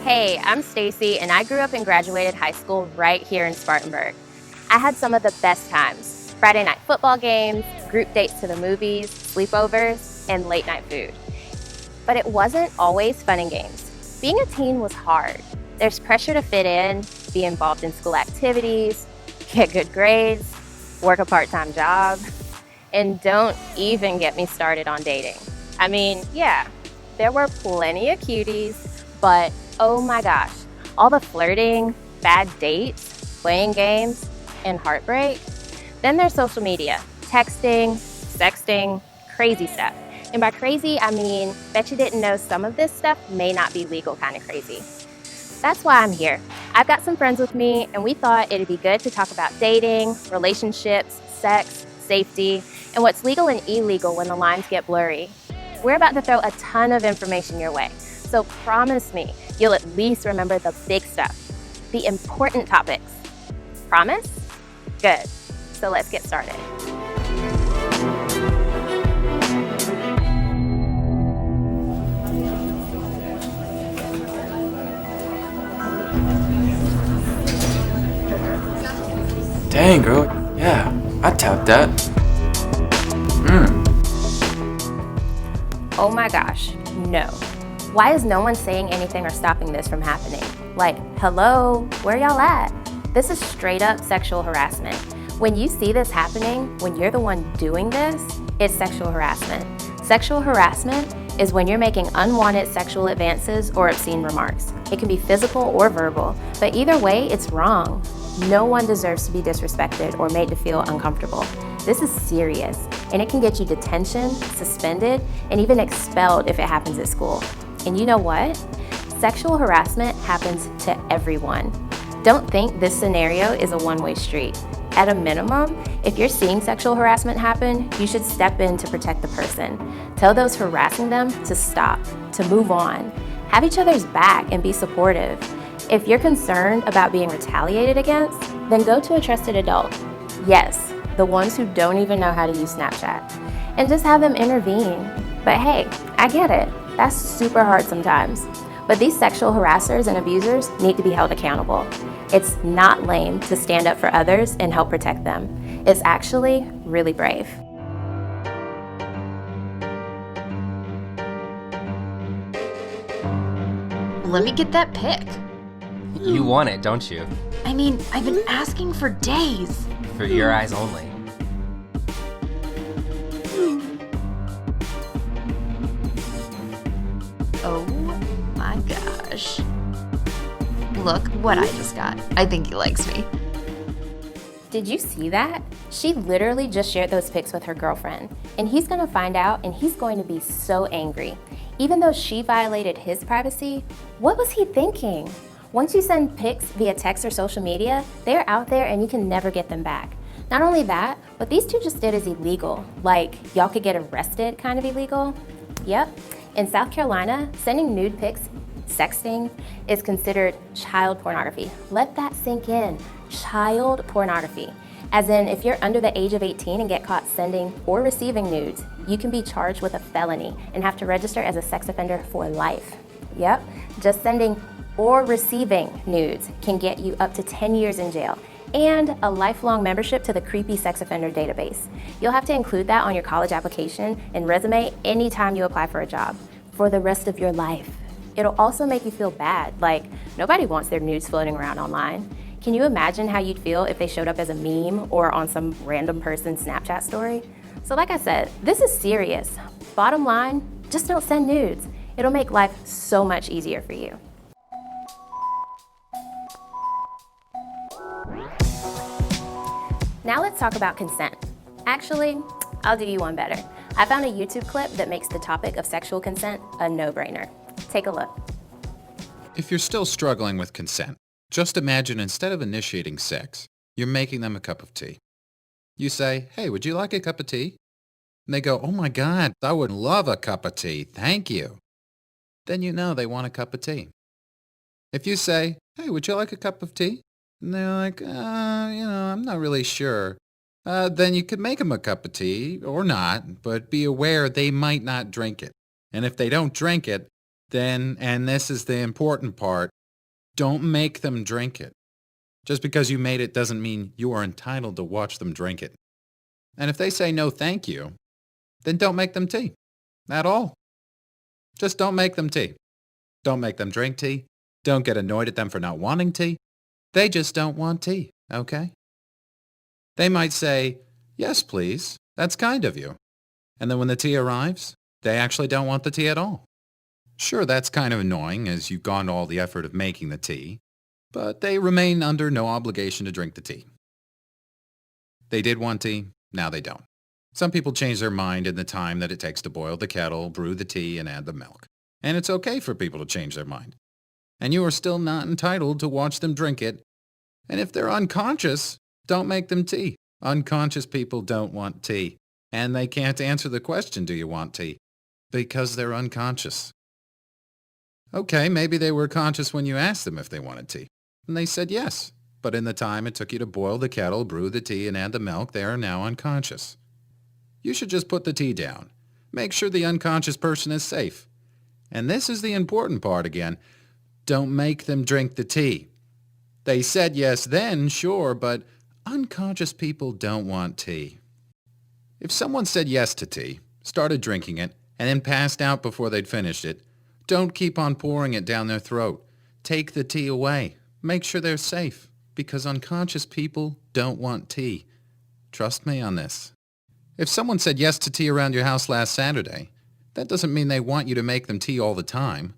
Hey, I'm Stacy, and I grew up and graduated high school right here in Spartanburg. I had some of the best times: Friday night football games, group dates to the movies, sleepovers, and late night food. But it wasn't always fun and games. Being a teen was hard. There's pressure to fit in, be involved in school activities, get good grades, work a part-time job, and don't even get me started on dating. I mean, yeah, there were plenty of cuties, but oh my gosh, all the flirting, bad dates, playing games, and heartbreak. Then there's social media, texting, sexting, crazy stuff. And by crazy, I mean, bet you didn't know some of this stuff may not be legal kind of crazy. That's why I'm here. I've got some friends with me, and we thought it'd be good to talk about dating, relationships, sex, safety, and what's legal and illegal when the lines get blurry. We're about to throw a ton of information your way, so promise me you'll at least remember the big stuff, the important topics. Promise? Good. So let's get started. Dang, girl. Yeah, I tapped that. Oh my gosh, no. Why is no one saying anything or stopping this from happening? Like, hello, where y'all at? This is straight up sexual harassment. When you see this happening, when you're the one doing this, it's sexual harassment. Sexual harassment is when you're making unwanted sexual advances or obscene remarks. It can be physical or verbal, but either way, it's wrong. No one deserves to be disrespected or made to feel uncomfortable. This is serious, and it can get you detention, suspended, and even expelled if it happens at school. And you know what? Sexual harassment happens to everyone. Don't think this scenario is a one-way street. At a minimum, if you're seeing sexual harassment happen, you should step in to protect the person. Tell those harassing them to stop, to move on. Have each other's back and be supportive. If you're concerned about being retaliated against, then go to a trusted adult. Yes, the ones who don't even know how to use Snapchat. And just have them intervene. But hey, I get it. That's super hard sometimes. But these sexual harassers and abusers need to be held accountable. It's not lame to stand up for others and help protect them. It's actually really brave. Let me get that pic. You want it, don't you? I mean, I've been asking for days. For your eyes only. Oh my gosh. Look what I just got. I think he likes me. Did you see that? She literally just shared those pics with her girlfriend, and he's gonna find out and he's going to be so angry. Even though she violated his privacy, what was he thinking? Once you send pics via text or social media, they're out there and you can never get them back. Not only that, what these two just did is illegal. Like, y'all could get arrested kind of illegal. Yep. In South Carolina, sending nude pics, sexting, is considered child pornography. Let that sink in. Child pornography. As in, if you're under the age of 18 and get caught sending or receiving nudes, you can be charged with a felony and have to register as a sex offender for life. Yep, just sending or receiving nudes can get you up to 10 years in jail and a lifelong membership to the creepy sex offender database. You'll have to include that on your college application and resume anytime you apply for a job for the rest of your life. It'll also make you feel bad, like nobody wants their nudes floating around online. Can you imagine how you'd feel if they showed up as a meme or on some random person's Snapchat story? So like I said, this is serious. Bottom line, just don't send nudes. It'll make life so much easier for you. Now let's talk about consent. Actually, I'll do you one better. I found a YouTube clip that makes the topic of sexual consent a no-brainer. Take a look. If you're still struggling with consent, just imagine instead of initiating sex, you're making them a cup of tea. You say, "Hey, would you like a cup of tea?" And they go, "Oh my God, I would love a cup of tea, thank you." Then you know they want a cup of tea. If you say, "Hey, would you like a cup of tea?" And they're like, I'm not really sure. Then you could make them a cup of tea, or not, but be aware they might not drink it. And if they don't drink it, then, and this is the important part, Don't make them drink it. Just because you made it doesn't mean you are entitled to watch them drink it. And if they say no thank you, then don't make them tea. At all. Just don't make them tea. Don't make them drink tea. Don't get annoyed at them for not wanting tea. They just don't want tea, okay? They might say, yes, please. That's kind of you. And then when the tea arrives, they actually don't want the tea at all. Sure, that's kind of annoying as you've gone to all the effort of making the tea, but they remain under no obligation to drink the tea. They did want tea, now they don't. Some people change their mind in the time that it takes to boil the kettle, brew the tea, and add the milk. And it's okay for people to change their mind. And you are still not entitled to watch them drink it. And if they're unconscious, don't make them tea. Unconscious people don't want tea. And they can't answer the question, do you want tea? Because they're unconscious. Okay, maybe they were conscious when you asked them if they wanted tea. And they said yes. But in the time it took you to boil the kettle, brew the tea, and add the milk, they are now unconscious. You should just put the tea down. Make sure the unconscious person is safe. And this is the important part again. Don't make them drink the tea. They said yes then, sure, but unconscious people don't want tea. If someone said yes to tea, started drinking it, and then passed out before they'd finished it, don't keep on pouring it down their throat. Take the tea away. Make sure they're safe, because unconscious people don't want tea. Trust me on this. If someone said yes to tea around your house last Saturday, that doesn't mean they want you to make them tea all the time.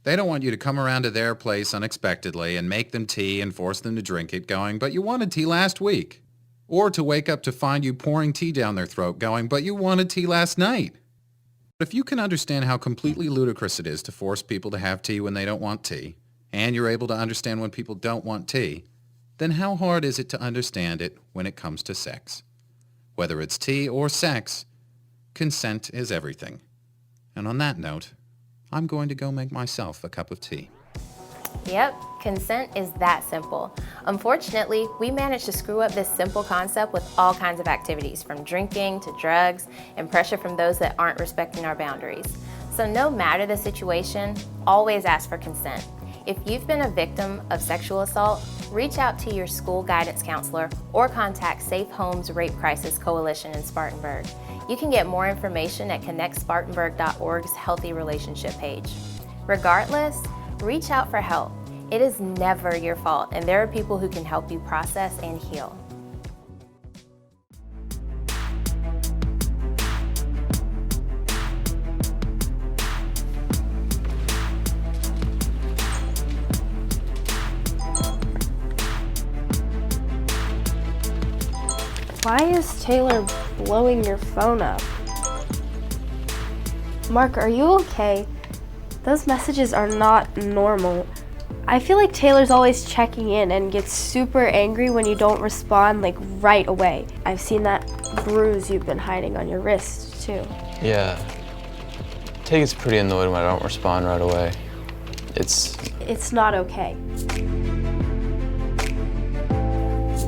They don't want you to come around to their place unexpectedly and make them tea and force them to drink it going, but you wanted tea last week. Or to wake up to find you pouring tea down their throat going, but you wanted tea last night. But if you can understand how completely ludicrous it is to force people to have tea when they don't want tea, and you're able to understand when people don't want tea, then how hard is it to understand it when it comes to sex? Whether it's tea or sex, consent is everything. And on that note, I'm going to go make myself a cup of tea. Yep, consent is that simple. Unfortunately, we managed to screw up this simple concept with all kinds of activities, from drinking to drugs and pressure from those that aren't respecting our boundaries. So no matter the situation, always ask for consent. If you've been a victim of sexual assault, reach out to your school guidance counselor or contact Safe Homes Rape Crisis Coalition in Spartanburg. You can get more information at connectspartanburg.org's Healthy Relationship page. Regardless, reach out for help. It is never your fault, and there are people who can help you process and heal. Why is Taylor blowing your phone up? Mark, are you okay? Those messages are not normal. I feel like Taylor's always checking in and gets super angry when you don't respond like right away. I've seen that bruise you've been hiding on your wrist too. Yeah. Tay gets pretty annoyed when I don't respond right away. It's not okay.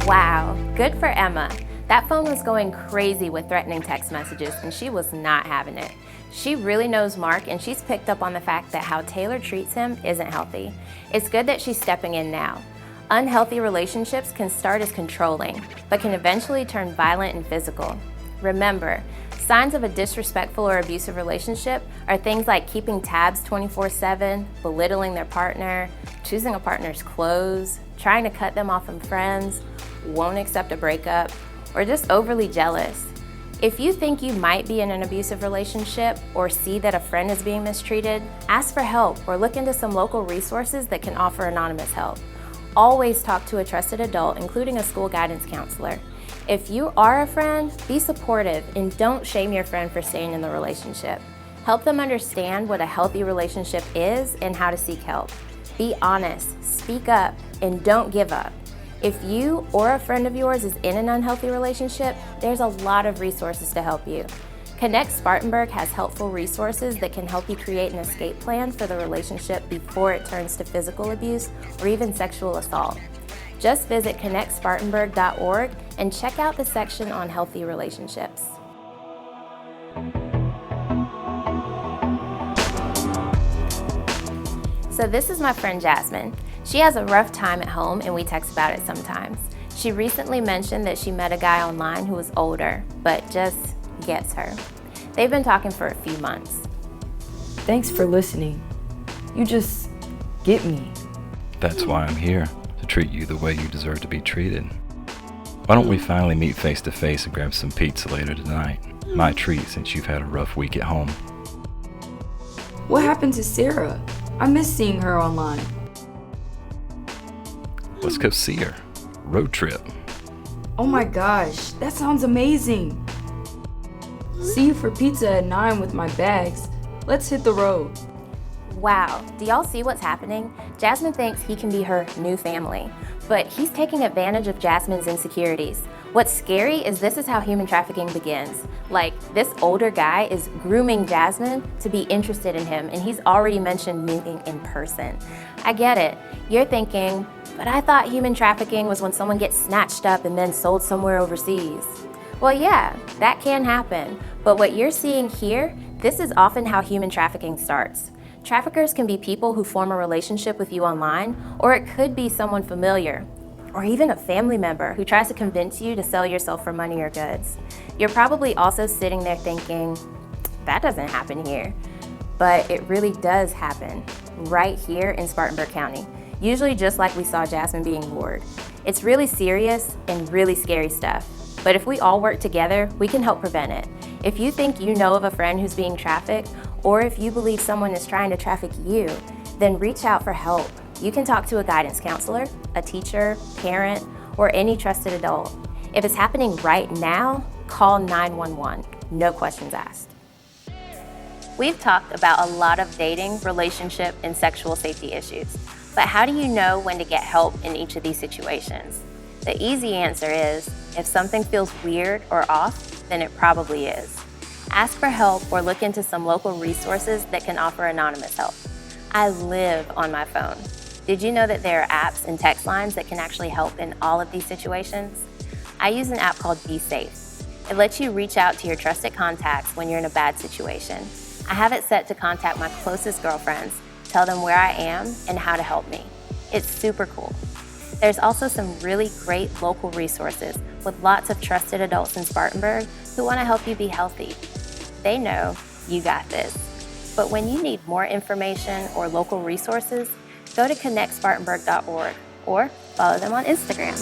Wow, good for Emma. That phone was going crazy with threatening text messages, and she was not having it. She really knows Mark, and she's picked up on the fact that how Taylor treats him isn't healthy. It's good that she's stepping in now. Unhealthy relationships can start as controlling, but can eventually turn violent and physical. Remember, signs of a disrespectful or abusive relationship are things like keeping tabs 24/7, belittling their partner, choosing a partner's clothes, trying to cut them off from friends, won't accept a breakup, or just overly jealous. If you think you might be in an abusive relationship or see that a friend is being mistreated, ask for help or look into some local resources that can offer anonymous help. Always talk to a trusted adult, including a school guidance counselor. If you are a friend, be supportive and don't shame your friend for staying in the relationship. Help them understand what a healthy relationship is and how to seek help. Be honest, speak up, and don't give up. If you or a friend of yours is in an unhealthy relationship, there's a lot of resources to help you. Connect Spartanburg has helpful resources that can help you create an escape plan for the relationship before it turns to physical abuse or even sexual assault. Just visit connectspartanburg.org and check out the section on healthy relationships. So this is my friend Jasmine. She has a rough time at home and we text about it sometimes. She recently mentioned that she met a guy online who was older, but just gets her. They've been talking for a few months. Thanks for listening. You just get me. That's why I'm here, to treat you the way you deserve to be treated. Why don't we finally meet face to face and grab some pizza later tonight? My treat since you've had a rough week at home. What happened to Sarah? I miss seeing her online. Let's go see her. Road trip. Oh my gosh, that sounds amazing. See you for pizza at 9 with my bags. Let's hit the road. Wow, do y'all see what's happening? Jasmine thinks he can be her new family, but he's taking advantage of Jasmine's insecurities. What's scary is this is how human trafficking begins. Like, this older guy is grooming Jasmine to be interested in him, and he's already mentioned meeting in person. I get it. You're thinking, but I thought human trafficking was when someone gets snatched up and then sold somewhere overseas. Well, yeah, that can happen, but what you're seeing here, this is often how human trafficking starts. Traffickers can be people who form a relationship with you online, or it could be someone familiar, or even a family member who tries to convince you to sell yourself for money or goods. You're probably also sitting there thinking, that doesn't happen here. But it really does happen, right here in Spartanburg County, usually just like we saw Jasmine being lured. It's really serious and really scary stuff, but if we all work together, we can help prevent it. If you think you know of a friend who's being trafficked, or if you believe someone is trying to traffic you, then reach out for help. You can talk to a guidance counselor, a teacher, parent, or any trusted adult. If it's happening right now, call 911, no questions asked. We've talked about a lot of dating, relationship, and sexual safety issues, but how do you know when to get help in each of these situations? The easy answer is, if something feels weird or off, then it probably is. Ask for help or look into some local resources that can offer anonymous help. I live on my phone. Did you know that there are apps and text lines that can actually help in all of these situations? I use an app called Be Safe. It lets you reach out to your trusted contacts when you're in a bad situation. I have it set to contact my closest girlfriends, tell them where I am and how to help me. It's super cool. There's also some really great local resources with lots of trusted adults in Spartanburg who want to help you be healthy. They know you got this. But when you need more information or local resources, go to connectspartanburg.org or follow them on Instagram.